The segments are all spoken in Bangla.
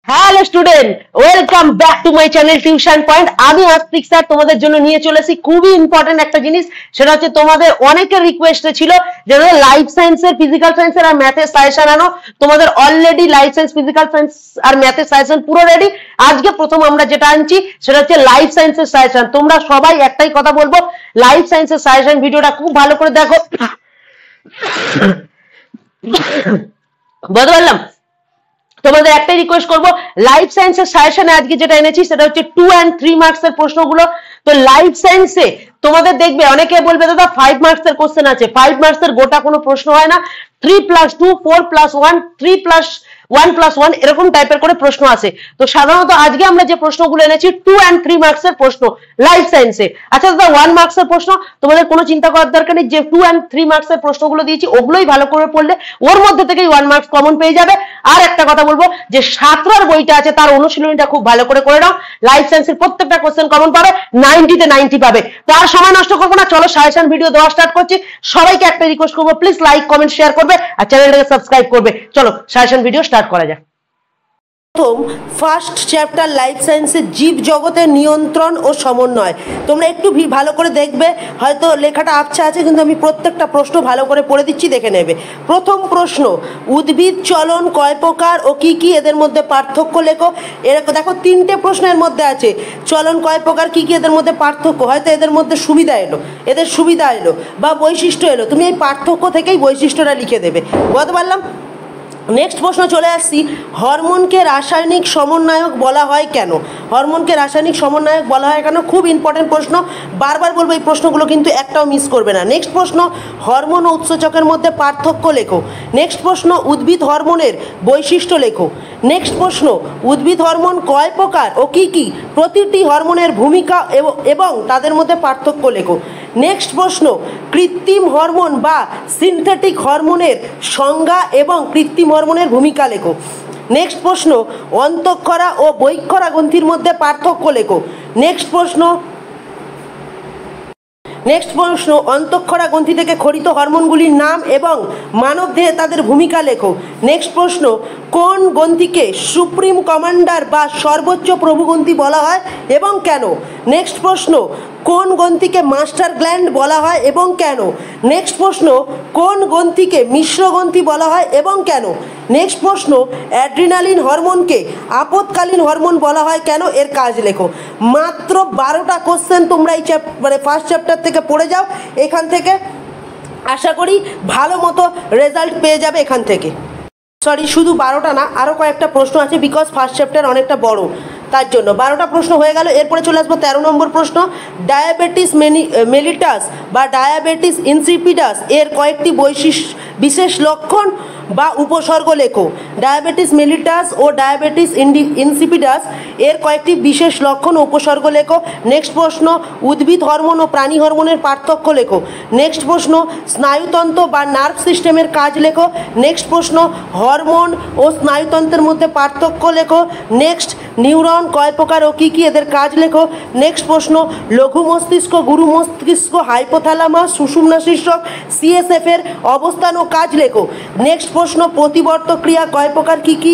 Hello student, welcome back to my channel tuition point. আমি আস্তিক স্যার তোমাদের জন্য নিয়ে চলেছি খুবই ইম্পর্টেন্ট একটা জিনিস। সেটা হচ্ছে তোমাদের অনেকের রিকোয়েস্টে ছিল যে লাইফ সায়েন্সের, ফিজিক্যাল সায়েন্সের আর ম্যাথের সাজেশন আনো। তোমাদের already life science, physical science আর ম্যাথের সাজেশন পুরো রেডি। আজকে প্রথম আমরা যেটা আনছি সেটা হচ্ছে লাইফ সায়েন্সের সাজেশন। তোমরা সবাই একটাই কথা বলবো, লাইফ সায়েন্সের সাজেশন ভিডিওটা খুব ভালো করে দেখো। বুঝতে পারলাম? তোমাদের একটাই রিকোয়েস্ট করবো, লাইফ সায়েন্সের সাজেশনে আজকে যেটা এনেছি সেটা হচ্ছে 2 and 3 মার্কস এর প্রশ্নগুলো। তো লাইফ সায়েন্সে তোমাদের দেখবে অনেকে বলবে দাদা 5 মার্কস এর কোশ্চেন আছে। 5 মার্কস এর গোটা কোনো প্রশ্ন হয় না। 3+2, 4+1, 3+1+1 এরকম টাইপের করে প্রশ্ন আছে। তো সাধারণত আজকে আমরা যে প্রশ্নগুলো এনেছি 2 and 3 মার্কস এর প্রশ্ন লাইফ সায়েন্সে। আচ্ছা দাদা 1 মার্কস এর প্রশ্ন তোমাদের কোনো চিন্তা করার দরকার নেই। যে 2 and 3 মার্কস এর প্রশ্নগুলো দিয়েছি ওগুলোই ভালো করে পড়লে ওর মধ্যে থেকেই 1 মার্কস কমন পেয়ে যাবে। আর একটা কথা বলবো, যে সাঁতরার বইটা আছে তার অনুশীলনীটা খুব ভালো করে নাও। লাইফ সায়েন্সের প্রত্যেকটা কোশ্চেন কমন পাবে, 90 তে 90 পাবে। তো আর সময় নষ্ট করবো না, চলো সাজেশন ভিডিও দেওয়া স্টার্ট করছি। সবাইকে একটা রিকোয়েস্ট করবো, প্লিজ লাইক, কমেন্ট, শেয়ার করবে আর চ্যানেলটাকে সাবস্ক্রাইব করবে। চলো সাজেশন ভিডিও স্টার্ট করা যাক। প্রথম ফার্স্ট চ্যাপ্টার লাইফ সায়েন্সের জীব জগতের নিয়ন্ত্রণ ও সমন্বয়। তোমরা একটু ভালো করে দেখবে, হয়তো লেখাটা আবছা আছে কিন্তু আমি প্রত্যেকটা প্রশ্ন ভালো করে পড়ে দিচ্ছি, দেখে নেবে। প্রথম প্রশ্ন, উদ্ভিদ চলন কয় প্রকার ও কি কি, এদের মধ্যে পার্থক্য লেখো। এরকম দেখো 3টে প্রশ্নের মধ্যে আছে চলন কয় প্রকার, কি কি, এদের মধ্যে পার্থক্য। হয়তো এদের মধ্যে সুবিধা এলো, এদের সুবিধা এলো বা বৈশিষ্ট্য এলো, তুমি এই পার্থক্য থেকেই বৈশিষ্ট্যটা লিখে দেবে। বুঝতে পারলাম? নেক্সট প্রশ্ন চলে আসছি, হরমোনকে রাসায়নিক সমন্বয়ক বলা হয় কেন? হরমোনকে রাসায়নিক সমন্বয়ক বলা হয় কেন? খুব ইম্পর্টেন্ট প্রশ্ন, বারবার বলবো এই প্রশ্নগুলো কিন্তু একটাও মিস করবে না। নেক্সট প্রশ্ন, হরমোন ও উৎসেচকের মধ্যে পার্থক্য লেখো। নেক্সট প্রশ্ন, উদ্ভিদ হরমোনের বৈশিষ্ট্য লেখো। নেক্সট প্রশ্ন, উদ্ভিদ হরমোন কয় প্রকার ও কি কি, প্রতিটি হরমোনের ভূমিকা এবং তাদের মধ্যে পার্থক্য লেখো। নেক্সট প্রশ্ন, কৃত্রিম হরমোন বা সিনথেটিক হরমোনের সংজ্ঞা এবং কৃত্রিম হরমোনের ভূমিকা লেখো। নেক্সট প্রশ্ন, অন্তঃক্ষরা ও বহিঃক্ষরা গ্রন্থির মধ্যে পার্থক্য লেখো। নেক্সট প্রশ্ন, অন্তঃক্ষরা গ্রন্থি থেকে ক্ষরিত হরমোনগুলির নাম এবং মানবদেহে তাদের ভূমিকা লেখো। নেক্সট প্রশ্ন, কোন গ্রন্থিকে সুপ্রিম কমান্ডার বা সর্বোচ্চ প্রভুগ্রন্থি বলা হয় এবং কেন? নেক্সট প্রশ্ন, কোন গ্রন্থিকে মাস্টার গ্ল্যান্ড বলা হয় এবং কেন? নেক্সট প্রশ্ন, কোন গ্রন্থিকে মিশ্র গ্রন্থি বলা হয় এবং কেন? নেক্সট প্রশ্ন, অ্যাড্রিনালিন হরমোনকে আপদকালীন হরমোন বলা হয় কেন, এর কাজ লেখো। মাত্র 12টা কোশ্চেন তোমরা এই ফার্স্ট চ্যাপ্টার থেকে পড়ে যাও। এখান থেকে আশা করি ভালো মতো রেজাল্ট পেয়ে যাবে এখান থেকে। সরি, শুধু 12টা না, আরও কয়েকটা প্রশ্ন আছে, বিকজ ফার্স্ট চ্যাপ্টার অনেকটা বড়, তার জন্য 12টা প্রশ্ন হয়ে গেল। এরপরে চলে আসবো 13 নম্বর প্রশ্ন, ডায়াবেটিস মেলিটাস বা ডায়াবেটিস ইনসিপিডাস এর কয়েকটি বিশেষ লক্ষণ বা উপসর্গ লেখো। ডায়াবেটিস মেলিটাস ও ডায়াবেটিস ইনসিপিডাস এর কয়েকটি বিশেষ লক্ষণ ও উপসর্গ লেখো। নেক্সট প্রশ্ন, উদ্ভিদ হরমোন ও প্রাণী হরমোনের পার্থক্য লেখো। নেক্সট প্রশ্ন, স্নায়ুতন্ত্র বা নার্ভ সিস্টেমের কাজ লেখো। নেক্সট প্রশ্ন, হরমোন ও স্নায়ুতন্ত্রের মধ্যে পার্থক্য লেখো। নেক্সট, নিউরন কয় প্রকার ও কী কী, এদের কাজ লেখো। নেক্সট প্রশ্ন, লঘু মস্তিষ্ক, গুরু মস্তিষ্ক, হাইপোথ্যালামাস, সুষুম্না শীর্ষক CSF এর অবস্থান ও কাজ লেখো। নেক্সট প্রশ্ন, প্রতিবর্ত ক্রিয়া কয় প্রকার, কী কী,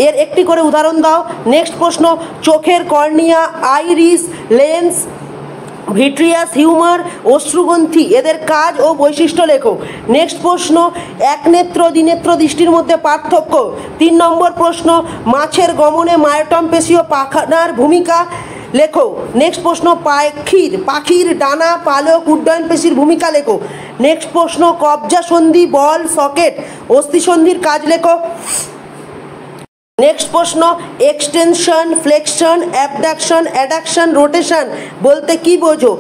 এর একটি করে উদাহরণ দাও। নেক্সট প্রশ্ন, চোখের cornea, iris, lens, vitreous, humour, অশ্রুগ্রন্থি, এদের কাজ ও বৈশিষ্ট্য লেখো। নেক্সট প্রশ্ন, একনেত্র দ্বিনেত্র দৃষ্টির মধ্যে পার্থক্য। 3 নম্বর প্রশ্ন, মাছের গমনে মায়োটম পেশি ও পাখানার ভূমিকা লেখো। নেক্সট প্রশ্ন, পাখির ডানা, পালক, উড্ডয়ন পেশির ভূমিকা লেখো। নেক্সট প্রশ্ন, কবজা সন্ধি, বল, সকেট, অস্থিসন্ধির কাজ লেখো। নেক্সট প্রশ্ন, extension, flexion, abduction, addiction, rotation বলতে কি বোঝো?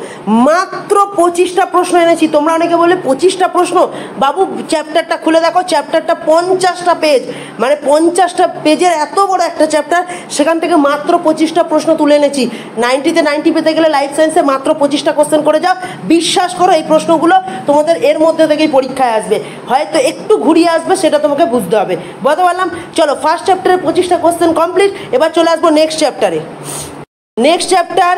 মাত্র 25টা প্রশ্ন এনেছি। তোমরা অনেকে বলে 25টা প্রশ্ন, বাবু চ্যাপ্টারটা খুলে দেখো, চ্যাপ্টারটা 50টা পেজ, মানে 50টা পেজের এত বড় একটা চ্যাপ্টার, সেখান থেকে মাত্র 25টা প্রশ্ন তুলে এনেছি। 90 তে 90 পেতে গেলে লাইফ সায়েন্সে মাত্র 25টা কোশ্চেন করে যাও। বিশ্বাস করো এই প্রশ্নগুলো তোমাদের এর মধ্যে থেকেই পরীক্ষায় আসবে, হয়তো একটু ঘুরিয়ে আসবে, সেটা তোমাকে বুঝতে হবে। বলতে পারলাম? চলো ফার্স্ট চ্যাপ্টারে 25টা কোশ্চেন কমপ্লিট। এবার চলে আসবো নেক্সট চ্যাপ্টারে। নেক্সট চ্যাপ্টার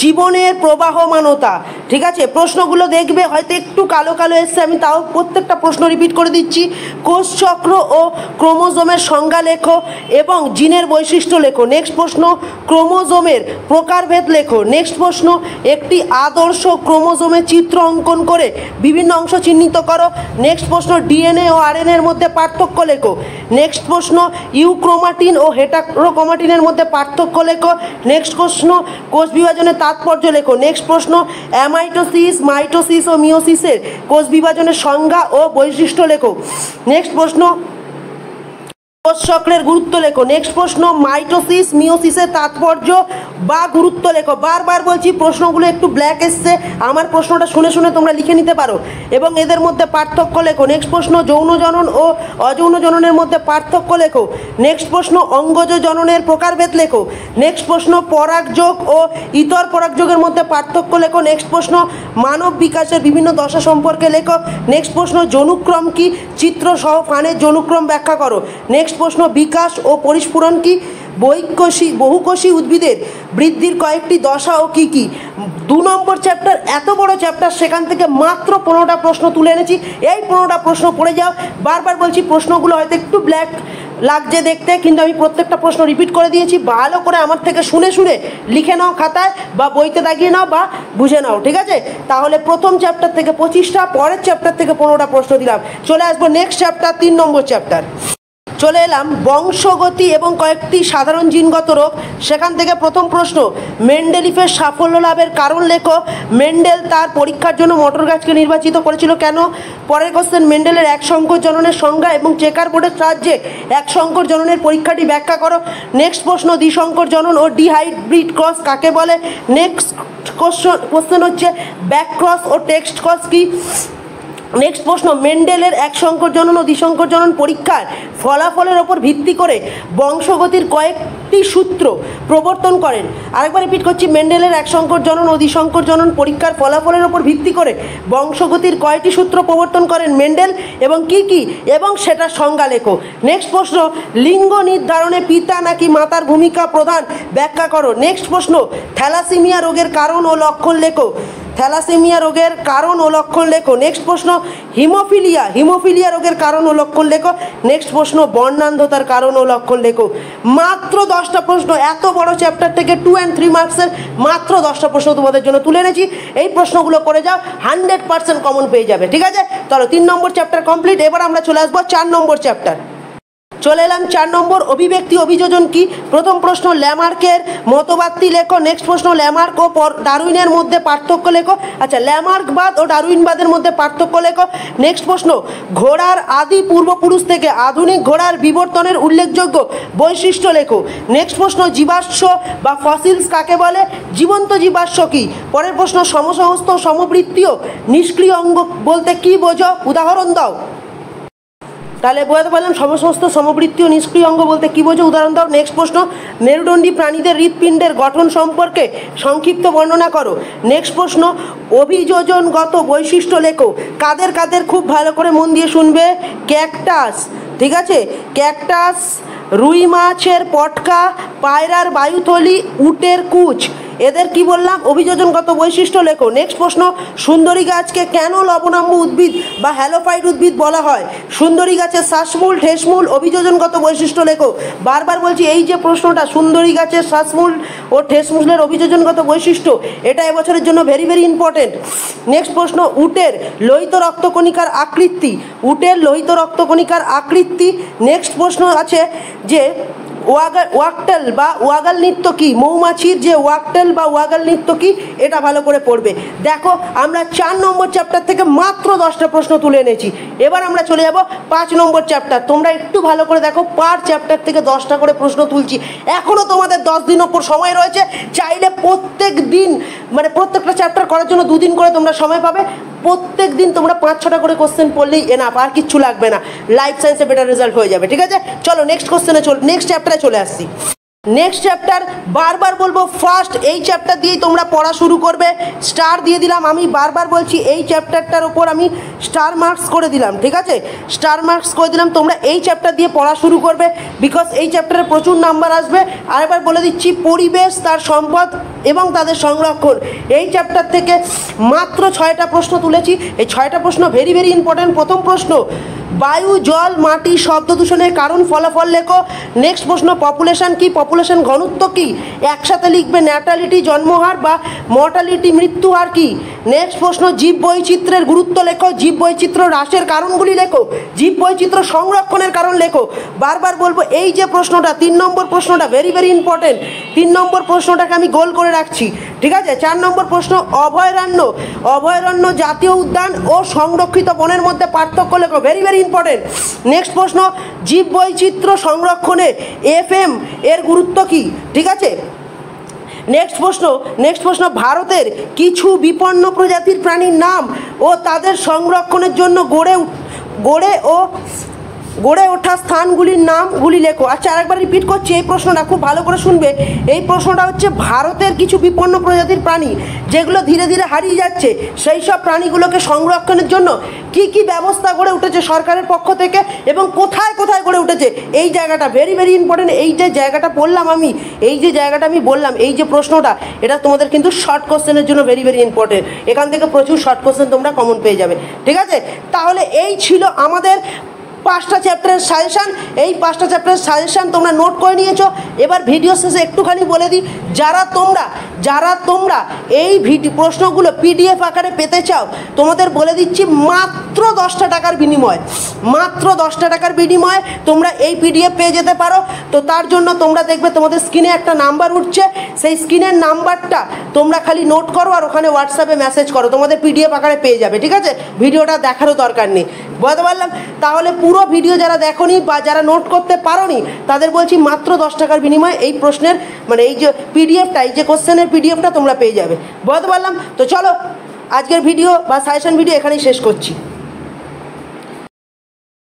জীবনের প্রবাহমানতা। ঠিক আছে, প্রশ্নগুলো দেখবে হয়তো একটু কালো কালো এসছে, আমি তাও প্রত্যেকটা প্রশ্ন রিপিট করে দিচ্ছি। কোষচক্র ও ক্রোমোজোমের সংজ্ঞা লেখো এবং জিনের বৈশিষ্ট্য লেখো। নেক্সট প্রশ্ন ক্রোমোজোমের প্রকারভেদ লেখো। নেক্সট প্রশ্ন একটি আদর্শ ক্রোমোজোমের চিত্র অঙ্কন করে বিভিন্ন অংশ চিহ্নিত করো। নেক্সট প্রশ্ন ডিএনএ ও আরএনএর মধ্যে পার্থক্য লেখো। নেক্সট প্রশ্ন ইউক্রোমাটিন ও হেটারোক্রোমাটিনের মধ্যে পার্থক্য লেখো। নেক্সট প্রশ্ন কোষ বিভাজনের তাৎপর্য লেখো। নেক্সট প্রশ্ন অ্যামাইটোসিস, মাইটোসিস ও মিওসিসের কোষ বিভাজনের সংজ্ঞা ও বৈশিষ্ট্য লেখো। নেক্সট প্রশ্ন কোষ চক্রের গুরুত্ব লেখো। নেক্সট প্রশ্ন মাইটোসিস মিওসিসের তাৎপর্য বা গুরুত্ব লেখো। বারবার বলছি প্রশ্নগুলো একটু ব্ল্যাক এসছে, আমার প্রশ্নটা শুনে শুনে তোমরা লিখে নিতে পারো এবং এদের মধ্যে পার্থক্য লেখো। নেক্সট প্রশ্ন যৌন জনন ও অযৌন জননের মধ্যে পার্থক্য লেখো। নেক্সট প্রশ্ন অঙ্গজ জননের প্রকারভেদ লেখো। নেক্সট প্রশ্ন পরাগযোগ ও ইতর পরাগযোগের মধ্যে পার্থক্য লেখো। নেক্সট প্রশ্ন মানব বিকাশের বিভিন্ন দশা সম্পর্কে লেখো। নেক্সট প্রশ্ন যৌনুক্রম কি, চিত্র সহ ফানের যৌনুক্রম ব্যাখ্যা করো। নেক্সট প্রশ্ন বিকাশ ও পরিস্ফুরণ কি, বহুকোষী উদ্ভিদের বৃদ্ধির কয়েকটি দশা ও কী কী। 2 নম্বর চ্যাপ্টার, এত বড় চ্যাপ্টার, সেখান থেকে মাত্র 15টা প্রশ্ন তুলে এনেছি। এই 15টা প্রশ্ন পড়ে যাও। বারবার বলছি প্রশ্নগুলো হয়তো একটু ব্ল্যাক লাগছে দেখতে, কিন্তু আমি প্রত্যেকটা প্রশ্ন রিপিট করে দিয়েছি। ভালো করে আমার থেকে শুনে শুনে লিখে নাও খাতায় বা বইতে দাগিয়ে নাও বা বুঝে নাও। ঠিক আছে, তাহলে প্রথম চ্যাপ্টার থেকে 25টা, পরের চ্যাপ্টার থেকে 15টা প্রশ্ন দিলাম। চলে আসবো নেক্সট চ্যাপ্টার, 3 নম্বর চ্যাপ্টার। চলে এলাম বংশগতি এবং কয়েকটি সাধারণ জিনগত রোগ। সেখান থেকে প্রথম প্রশ্ন মেন্ডেলিফের সাফল্য লাভের কারণ লেখো। মেন্ডেল তার পরীক্ষার জন্য মটর গাছকে নির্বাচিত করেছিল কেন। পরের কোশ্চেন মেন্ডেলের এক সংকর জননের সংজ্ঞা এবং চেকার বোর্ডের সাহায্যে এক সংকর জননের পরীক্ষাটি ব্যাখ্যা করো। নেক্সট প্রশ্ন দ্বিসংকর জনন ও ডিহাইব্রিড ক্রস কাকে বলে। নেক্সট কোশ্চেন হচ্ছে ব্যাক ক্রস ও টেক্সট ক্রস কি। নেক্সট প্রশ্ন মেন্ডেলের এক সংকর জনন ও দ্বিসংকর জনন পরীক্ষার ফলাফলের ওপর ভিত্তি করে বংশগতির কয়েকটি সূত্র প্রবর্তন করেন। আরেকবার রিপিট করছি, মেন্ডেলের এক সংকর জনন ও দ্বিসংকর জনন পরীক্ষার ফলাফলের ওপর ভিত্তি করে বংশগতির কয়টি সূত্র প্রবর্তন করেন মেন্ডেল এবং কি কি, এবং সেটা সংজ্ঞা লেখো। নেক্সট প্রশ্ন লিঙ্গ নির্ধারণে পিতা নাকি মাতার ভূমিকা প্রধান ব্যাখ্যা করো। নেক্সট প্রশ্ন থ্যালাসেমিয়া রোগের কারণ ও লক্ষণ লেখো। থ্যালাসেমিয়া রোগের কারণ ও লক্ষণ লেখো। নেক্সট প্রশ্ন হিমোফিলিয়া রোগের কারণ ও লক্ষণ লেখো। নেক্সট প্রশ্ন বর্ণান্ধতার কারণ ও লক্ষণ লেখো। মাত্র 10টা প্রশ্ন, এত বড় চ্যাপ্টার থেকে 2 and 3 মার্কসের মাত্র 10টা প্রশ্ন তোমাদের জন্য তুলে এনেছি। এই প্রশ্নগুলো করে যাও, 100% কমন পেয়ে যাবে। ঠিক আছে, চলো 3 নম্বর চ্যাপ্টার কমপ্লিট। এবার আমরা চলে আসবো 4 নম্বর চ্যাপ্টার। চলে এলাম 4 নম্বর অভিব্যক্তি অভিযোজন কি। প্রথম প্রশ্ন ল্যামার্কের মতবাদটি লেখো। নেক্সট প্রশ্ন ল্যামার্ক ও ডারউইনের মধ্যে পার্থক্য লেখো। আচ্ছা, ল্যামার্কবাদ ও ডারউইনবাদের মধ্যে পার্থক্য লেখো। নেক্সট প্রশ্ন ঘোড়ার আদি পূর্বপুরুষ থেকে আধুনিক ঘোড়ার বিবর্তনের উল্লেখযোগ্য বৈশিষ্ট্য লেখো। নেক্সট প্রশ্ন জীবাশ্ম বা ফসিলস কাকে বলে, জীবন্ত জীবাশ্ম কি। পরের প্রশ্ন সমসমস্ত সমবৃত্তীয় নিষ্ক্রিয় অঙ্গ বলতে কি বোঝো, উদাহরণ দাও। তাহলে বোঝাতে পারলাম সমস্ত সমবৃত্তীয় নিষ্ক্রিয় অঙ্গ বলতে কী বোঝো, উদাহরণ দাও। নেক্সট প্রশ্ন মেরুদণ্ডী প্রাণীদের হৃৎপিণ্ডের গঠন সম্পর্কে সংক্ষিপ্ত বর্ণনা করো। নেক্সট প্রশ্ন অভিযোজনগত বৈশিষ্ট্য লেখো। কাদের কাদের, খুব ভালো করে মন দিয়ে শুনবে। ক্যাকটাস, ঠিক আছে, ক্যাকটাস, রুই মাছের পটকা, পায়রার বায়ুথলি, উটের কুচ, এদের কি বললাম অভিযোজনগত বৈশিষ্ট্য লেখো। নেক্সট প্রশ্ন সুন্দরী গাছকে কেন লবণাম্ব উদ্ভিদ বা হ্যালোফাইট উদ্ভিদ বলা হয়। সুন্দরী গাছের শ্বাসমূল ঠেসমূল অভিযোজনগত বৈশিষ্ট্য লেখো। বারবার বলছি এই যে প্রশ্নটা সুন্দরী গাছের শ্বাসমূল ও ঠেসমূলের অভিযোজনগত বৈশিষ্ট্য, এটা এবছরের জন্য ভেরি ভেরি ইম্পর্টেন্ট। নেক্সট প্রশ্ন উটের লোহিত রক্তকণিকার আকৃতি, উটের লোহিত রক্তকণিকার আকৃতি। নেক্সট প্রশ্ন আছে যে ওয়াকটেল বা ওয়াগাল নৃত্য কি, মৌমাছির যে ওয়াকটেল বা ওয়াগাল নৃত্য কি, এটা ভালো করে পড়বে। দেখো আমরা 4 নম্বর চ্যাপ্টার থেকে মাত্র 10টা প্রশ্ন তুলে এনেছি। এবার আমরা চলে যাব 5 নম্বর চ্যাপ্টার। তোমরা একটু ভালো করে দেখো, পার চ্যাপ্টার থেকে 10টা করে প্রশ্ন তুলছি। এখনও তোমাদের 10 দিন ওপর সময় রয়েছে। চাইলে প্রত্যেক দিন মানে প্রত্যেকটা চ্যাপ্টার করার জন্য 2 দিন করে তোমরা সময় পাবে। প্রত্যেক দিন তোমরা 5-6টা করে কোশ্চেন পড়লেই এনাফ, আর কিচ্ছু লাগবে না। লাইফ সায়েন্সে বেটার রেজাল্ট হয়ে যাবে। ঠিক আছে, চলো নেক্সট কোশ্চেনে নেক্সট চ্যাপ্টারে চলে আসছি। নেক্সট চ্যাপ্টার বারবার বলবো ফার্স্ট এই চ্যাপ্টার দিয়েই তোমরা পড়া শুরু করবে। স্টার দিয়ে দিলাম, আমি বারবার বলছি এই চ্যাপ্টারটার ওপর আমি স্টার মার্কস করে দিলাম, ঠিক আছে, স্টার মার্কস করে দিলাম। তোমরা এই চ্যাপ্টার দিয়ে পড়া শুরু করবে, বিকজ এই চ্যাপ্টারে প্রচুর নাম্বার আসবে। আরেকবার বলে দিচ্ছি, পরিবেশ, তার সম্পদ এবং তাদের সংরক্ষণ, এই চ্যাপ্টার থেকে মাত্র 6টা প্রশ্ন তুলেছি। এই 6টা প্রশ্ন ভেরি ভেরি ইম্পর্ট্যান্ট। প্রথম প্রশ্ন, বায়ু, জল, মাটি, শব্দ দূষণের কারণ, ফলাফল লেখো। নেক্সট প্রশ্ন, পপুলেশন কি, পপুলেশন ঘনত্ব কি, একসাথে লিখবে। ন্যাটালিটি জন্মহার বা মর্টালিটি মৃত্যু হার কি। নেক্সট প্রশ্ন, জীব বৈচিত্র্যের গুরুত্ব লেখো। জীব বৈচিত্র্য হ্রাসের কারণগুলি লেখো। জীব বৈচিত্র্য সংরক্ষণের কারণ লেখো। বারবার বলবো এই যে প্রশ্নটা 3 নম্বর প্রশ্নটা ভেরি ভেরি ইম্পর্টেন্ট। 3 নম্বর প্রশ্নটাকে আমি গোল করে রাখছি, ঠিক আছে। 4 নম্বর প্রশ্ন, অভয়ারণ্য, অভয়ারণ্য, জাতীয় উদ্যান ও সংরক্ষিত বনের মধ্যে পার্থক্য লেখো, ভেরি ভেরি ইম্পর্টেন্ট। নেক্সট প্রশ্ন, জীব বৈচিত্র্য সংরক্ষণে FM এর গুরুত্ব কি, ঠিক আছে। নেক্সট প্রশ্ন, ভারতের কিছু বিপন্ন প্রজাতির প্রাণীর নাম ও তাদের সংরক্ষণের জন্য গড়ে ওঠা স্থানগুলির নামগুলি লেখো। আচ্ছা, আরেকবার রিপিট করছি, এই প্রশ্নটা খুব ভালো করে শুনবে। এই প্রশ্নটা হচ্ছে ভারতের কিছু বিপন্ন প্রজাতির প্রাণী যেগুলো ধীরে ধীরে হারিয়ে যাচ্ছে, সেই সব প্রাণীগুলোকে সংরক্ষণের জন্য কি কি ব্যবস্থা গড়ে উঠেছে সরকারের পক্ষ থেকে এবং কোথায় কোথায় গড়ে উঠেছে, এই জায়গাটা ভেরি ভেরি ইম্পর্টেন্ট। এই যে জায়গাটা বললাম আমি, এই যে জায়গাটা আমি বললাম, এই যে প্রশ্নটা, এটা তোমাদের কিন্তু শর্ট কোশ্চেনের জন্য ভেরি ভেরি ইম্পর্টেন্ট। এখান থেকে প্রচুর শর্ট কোশ্চেন তোমরা কমন পেয়ে যাবে, ঠিক আছে। তাহলে এই ছিল আমাদের 5টা চ্যাপ্টারের সাজেশান। এই 5টা চ্যাপ্টারের সাজেশান তোমরা নোট করে নিয়েছো। এবার ভিডিও শেষে একটুখানি বলে দিই, যারা তোমরা এই প্রশ্নগুলো PDF আকারে পেতে চাও, তোমাদের বলে দিচ্ছি মাত্র 10টা টাকার বিনিময়, মাত্র 10টা টাকার বিনিময়ে তোমরা এই PDF পেয়ে যেতে পারো। তো তার জন্য তোমরা দেখবে তোমাদের স্ক্রিনে একটা নাম্বার উঠছে, সেই স্ক্রিনের নাম্বারটা তোমরা খালি নোট করো আর ওখানে হোয়াটসঅ্যাপে মেসেজ করো, তোমাদের PDF আকারে পেয়ে যাবে, ঠিক আছে। ভিডিওটা দেখারও দরকার নেই, বুঝতে পারলাম। তাহলে পুরো ভিডিও যারা দেখোনি বা যারা নোট করতে পারোনি, তাদের বলছি মাত্র 10 টাকার বিনিময়ে এই প্রশ্নের মানে এই যে PDFটা, এই যে কোশ্চেনের PDFটা তোমরা পেয়ে যাবে, বুঝতে পারলাম। তো চলো আজকের ভিডিও বা সাজেশন ভিডিও এখানেই শেষ করছি।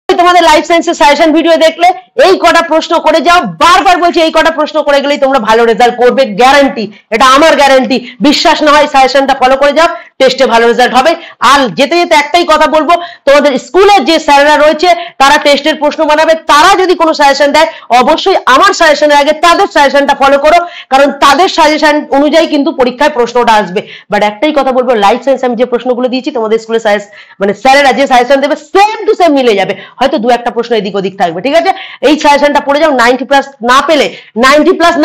তোমাদের লাইফ সায়েন্সের সাজেশন ভিডিও দেখলে এই কটা প্রশ্ন করে যাও, বারবার বলছি এই কটা প্রশ্ন করে গেলেই তোমরা ভালো রেজাল্ট করবে, গ্যারান্টি, এটা আমার গ্যারান্টি। বিশ্বাস না হয় সাজেশনটা ফলো করে যাও, টেস্টে ভালো রেজাল্ট হবে। আর যেতে যেতে একটাই কথা বলবো, তোমাদের স্কুলের যে স্যাররা রয়েছে তারা টেস্টের প্রশ্ন বানাবে, তারা যদি কোনো সাজেশন দেয় অবশ্যই আমার সাজেশনের আগে তাদের সাজেশনটা ফলো করো, কারণ তাদের সাজেশন অনুযায়ী কিন্তু পরীক্ষায় প্রশ্নটা আসবে। বাট একটাই কথা বলবো, লাইফ সায়েন্স আমি যে প্রশ্নগুলো দিয়েছি তোমাদের স্কুলের মানে স্যারেরা যে সাজেশন দেবে সেম টু সেম মিলে যাবে, হয়তো 2-1টা প্রশ্ন এদিক ওদিক থাকবে, ঠিক আছে। এই সাজেশনটা পড়ে যাও, 90+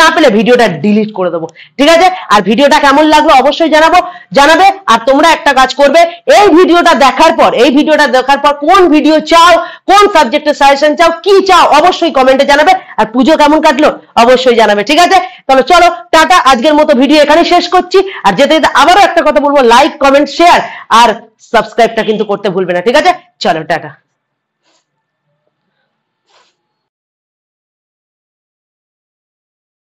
না পেলে ভিডিওটা ডিলিট করে দেবো, ঠিক আছে। আর ভিডিওটা কেমন লাগলো অবশ্যই জানাবে। আর তোমরা একটা কাজ করবে, এই ভিডিওটা দেখার পর কোন ভিডিও চাও, কোন সাবজেক্টের সাজেশন চাও, কি চাও অবশ্যই কমেন্টে জানাবে। আর পুজো কেমন কাটলো অবশ্যই জানাবে, ঠিক আছে। তাহলে চলো টাটা, আজকের মতো ভিডিও এখানে শেষ করছি। আর যেতে যেতে আবারও একটা কথা বলবো, লাইক, কমেন্ট, শেয়ার আর সাবস্ক্রাইবটা কিন্তু করতে ভুলবে না, ঠিক আছে। চলো টাটা।